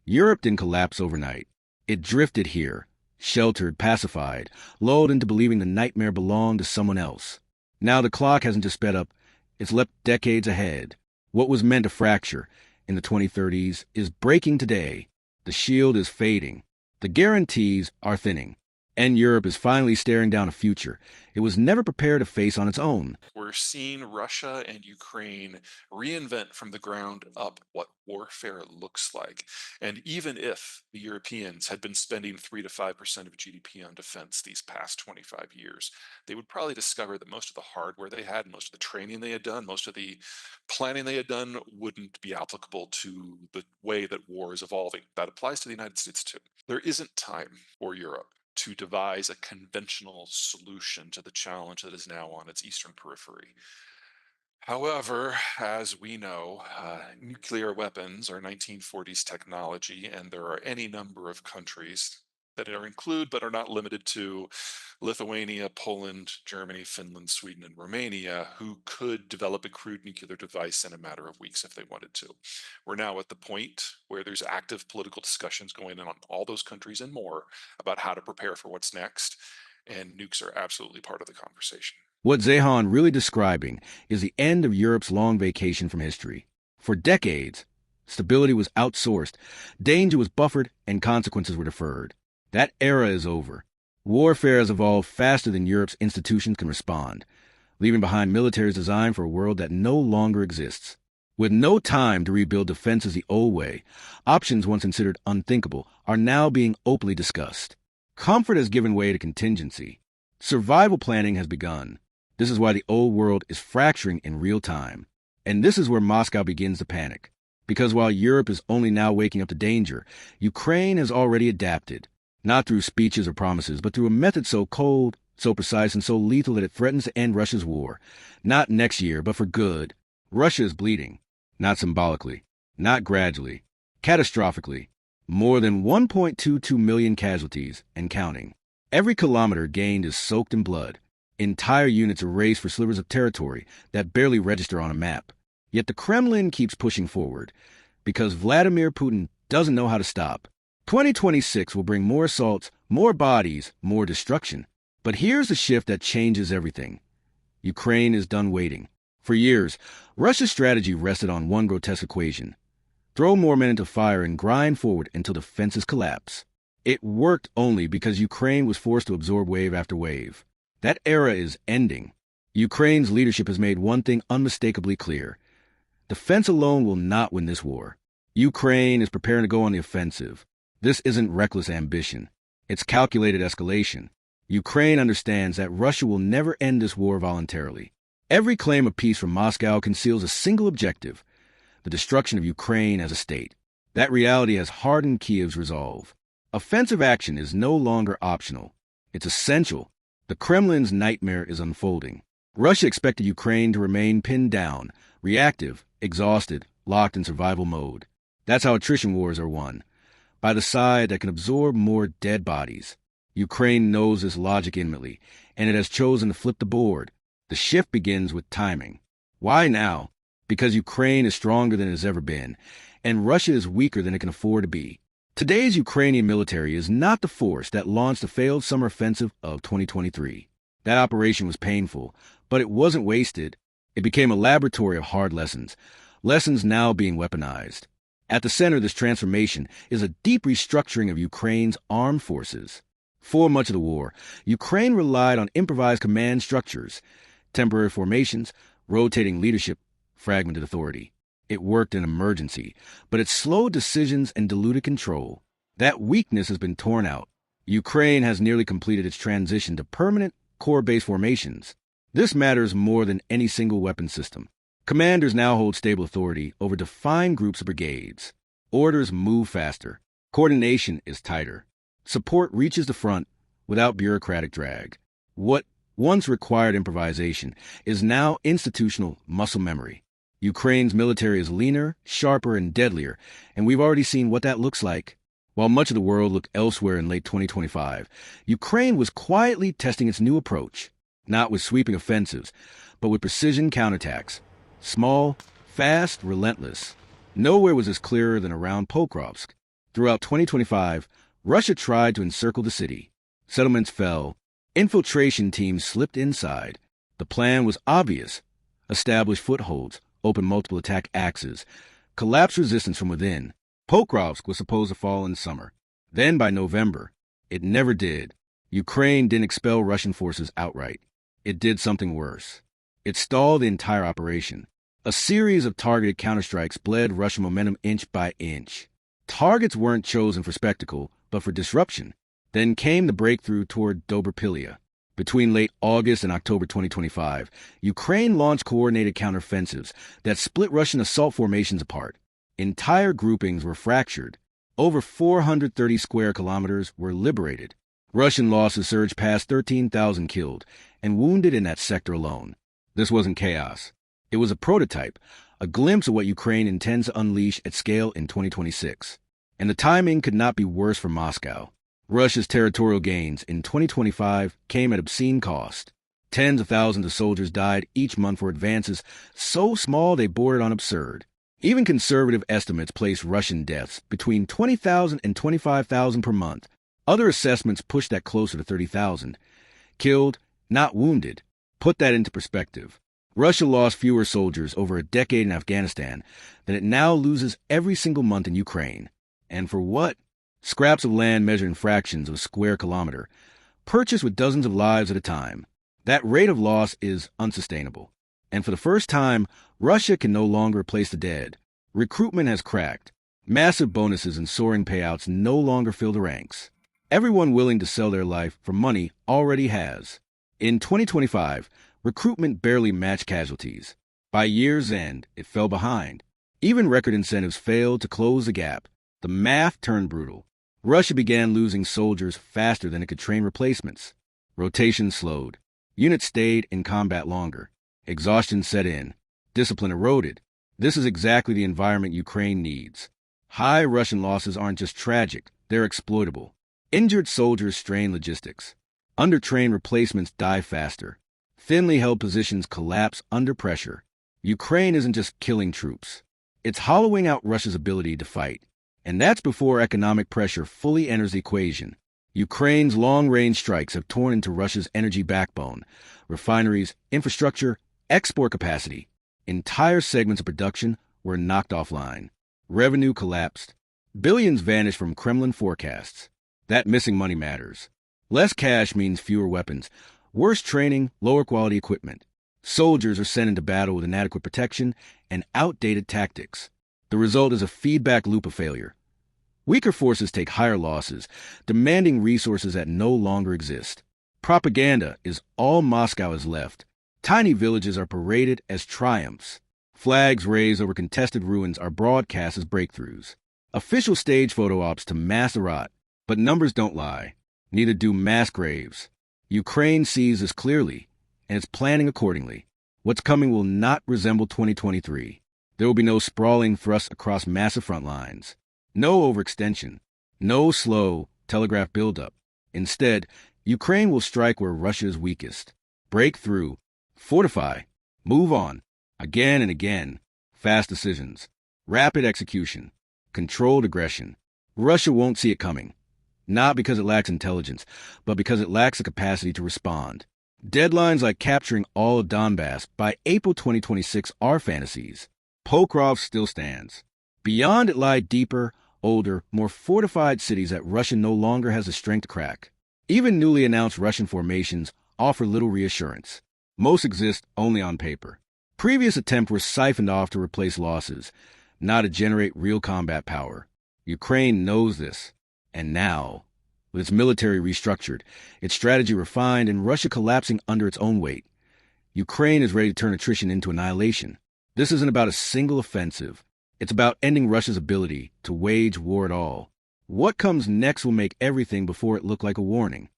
Europe didn't collapse overnight. It drifted here, sheltered, pacified, lulled into believing the nightmare belonged to someone else. Now the clock hasn't just sped up, it's leapt decades ahead. What was meant to fracture in the 2030s is breaking today. The shield is fading. The guarantees are thinning. And Europe is finally staring down a future it was never prepared to face on its own. We're seeing Russia and Ukraine reinvent from the ground up what warfare looks like. And even if the Europeans had been spending 3 to 5% of GDP on defense these past 25 years, they would probably discover that most of the hardware they had, most of the training they had done, most of the planning they had done wouldn't be applicable to the way that war is evolving. That applies to the United States too. There isn't time for Europe to devise a conventional solution to the challenge that is now on its eastern periphery. However, as we know, nuclear weapons are 1940s technology, and there are any number of countries that are included but are not limited to Lithuania, Poland, Germany, Finland, Sweden, and Romania, who could develop a crude nuclear device in a matter of weeks if they wanted to. We're now at the point where there's active political discussions going on all those countries and more about how to prepare for what's next, and nukes are absolutely part of the conversation. What Zeihan really describing is the end of Europe's long vacation from history. For decades, stability was outsourced, danger was buffered, and consequences were deferred. That era is over. Warfare has evolved faster than Europe's institutions can respond, leaving behind militaries designed for a world that no longer exists. With no time to rebuild defenses the old way, options once considered unthinkable are now being openly discussed. Comfort has given way to contingency. Survival planning has begun. This is why the old world is fracturing in real time. And this is where Moscow begins to panic. Because while Europe is only now waking up to danger, Ukraine has already adapted. Not through speeches or promises, but through a method so cold, so precise, and so lethal that it threatens to end Russia's war. Not next year, but for good. Russia is bleeding. Not symbolically. Not gradually. Catastrophically. More than 1.22 million casualties, and counting. Every kilometer gained is soaked in blood. Entire units are erased for slivers of territory that barely register on a map. Yet the Kremlin keeps pushing forward, because Vladimir Putin doesn't know how to stop. 2026 will bring more assaults, more bodies, more destruction. But here's the shift that changes everything. Ukraine is done waiting. For years, Russia's strategy rested on one grotesque equation. Throw more men into fire and grind forward until defenses collapse. It worked only because Ukraine was forced to absorb wave after wave. That era is ending. Ukraine's leadership has made one thing unmistakably clear. Defense alone will not win this war. Ukraine is preparing to go on the offensive. This isn't reckless ambition. It's calculated escalation. Ukraine understands that Russia will never end this war voluntarily. Every claim of peace from Moscow conceals a single objective: the destruction of Ukraine as a state. That reality has hardened Kyiv's resolve. Offensive action is no longer optional. It's essential. The Kremlin's nightmare is unfolding. Russia expected Ukraine to remain pinned down, reactive, exhausted, locked in survival mode. That's how attrition wars are won. By the side that can absorb more dead bodies. Ukraine knows this logic intimately, and it has chosen to flip the board. The shift begins with timing. Why now? Because Ukraine is stronger than it has ever been, and Russia is weaker than it can afford to be. Today's Ukrainian military is not the force that launched the failed summer offensive of 2023. That operation was painful, but it wasn't wasted. It became a laboratory of hard lessons, lessons now being weaponized. At the center of this transformation is a deep restructuring of Ukraine's armed forces. For much of the war, Ukraine relied on improvised command structures, temporary formations, rotating leadership, fragmented authority. It worked in emergency, but it slowed decisions and diluted control. That weakness has been torn out. Ukraine has nearly completed its transition to permanent, core-based formations. This matters more than any single weapon system. Commanders now hold stable authority over defined groups of brigades. Orders move faster. Coordination is tighter. Support reaches the front without bureaucratic drag. What once required improvisation is now institutional muscle memory. Ukraine's military is leaner, sharper, and deadlier, and we've already seen what that looks like. While much of the world looked elsewhere in late 2025, Ukraine was quietly testing its new approach, not with sweeping offensives, but with precision counterattacks. Small, fast, relentless. Nowhere was this clearer than around Pokrovsk. Throughout 2025, Russia tried to encircle the city. Settlements fell. Infiltration teams slipped inside. The plan was obvious. Establish footholds, open multiple attack axes, collapse resistance from within. Pokrovsk was supposed to fall in summer. Then by November, it never did. Ukraine didn't expel Russian forces outright. It did something worse. It stalled the entire operation. A series of targeted counterstrikes bled Russian momentum inch by inch. Targets weren't chosen for spectacle, but for disruption. Then came the breakthrough toward Dobropilia. Between late August and October 2025, Ukraine launched coordinated counteroffensives that split Russian assault formations apart. Entire groupings were fractured. Over 430 square kilometers were liberated. Russian losses surged past 13,000 killed and wounded in that sector alone. This wasn't chaos. It was a prototype, a glimpse of what Ukraine intends to unleash at scale in 2026. And the timing could not be worse for Moscow. Russia's territorial gains in 2025 came at obscene cost. Tens of thousands of soldiers died each month for advances so small they bordered on absurd. Even conservative estimates place Russian deaths between 20,000 and 25,000 per month. Other assessments push that closer to 30,000. Killed, not wounded. Put that into perspective. Russia lost fewer soldiers over a decade in Afghanistan than it now loses every single month in Ukraine. And for what? Scraps of land measured in fractions of a square kilometer, purchased with dozens of lives at a time. That rate of loss is unsustainable. And for the first time, Russia can no longer replace the dead. Recruitment has cracked. Massive bonuses and soaring payouts no longer fill the ranks. Everyone willing to sell their life for money already has. In 2025, recruitment barely matched casualties. By year's end, it fell behind. Even record incentives failed to close the gap. The math turned brutal. Russia began losing soldiers faster than it could train replacements. Rotation slowed. Units stayed in combat longer. Exhaustion set in. Discipline eroded. This is exactly the environment Ukraine needs. High Russian losses aren't just tragic, they're exploitable. Injured soldiers strain logistics. Undertrained replacements die faster. Thinly held positions collapse under pressure. Ukraine isn't just killing troops. It's hollowing out Russia's ability to fight. And that's before economic pressure fully enters the equation. Ukraine's long-range strikes have torn into Russia's energy backbone, refineries, infrastructure, export capacity. Entire segments of production were knocked offline. Revenue collapsed. Billions vanished from Kremlin forecasts. That missing money matters. Less cash means fewer weapons, worse training, lower quality equipment. Soldiers are sent into battle with inadequate protection and outdated tactics. The result is a feedback loop of failure. Weaker forces take higher losses, demanding resources that no longer exist. Propaganda is all Moscow has left. Tiny villages are paraded as triumphs. Flags raised over contested ruins are broadcast as breakthroughs. Official stage photo ops to mass rot. But numbers don't lie. Neither do mass graves. Ukraine sees this clearly, and is planning accordingly. What's coming will not resemble 2023. There will be no sprawling thrusts across massive front lines. No overextension. No slow, telegraphed buildup. Instead, Ukraine will strike where Russia is weakest. Break through. Fortify. Move on. Again and again. Fast decisions. Rapid execution. Controlled aggression. Russia won't see it coming. Not because it lacks intelligence, but because it lacks the capacity to respond. Deadlines like capturing all of Donbass by April 2026 are fantasies. Pokrovsk still stands. Beyond it lie deeper, older, more fortified cities that Russia no longer has the strength to crack. Even newly announced Russian formations offer little reassurance. Most exist only on paper. Previous attempts were siphoned off to replace losses, not to generate real combat power. Ukraine knows this. And now, with its military restructured, its strategy refined, and Russia collapsing under its own weight, Ukraine is ready to turn attrition into annihilation. This isn't about a single offensive. It's about ending Russia's ability to wage war at all. What comes next will make everything before it look like a warning.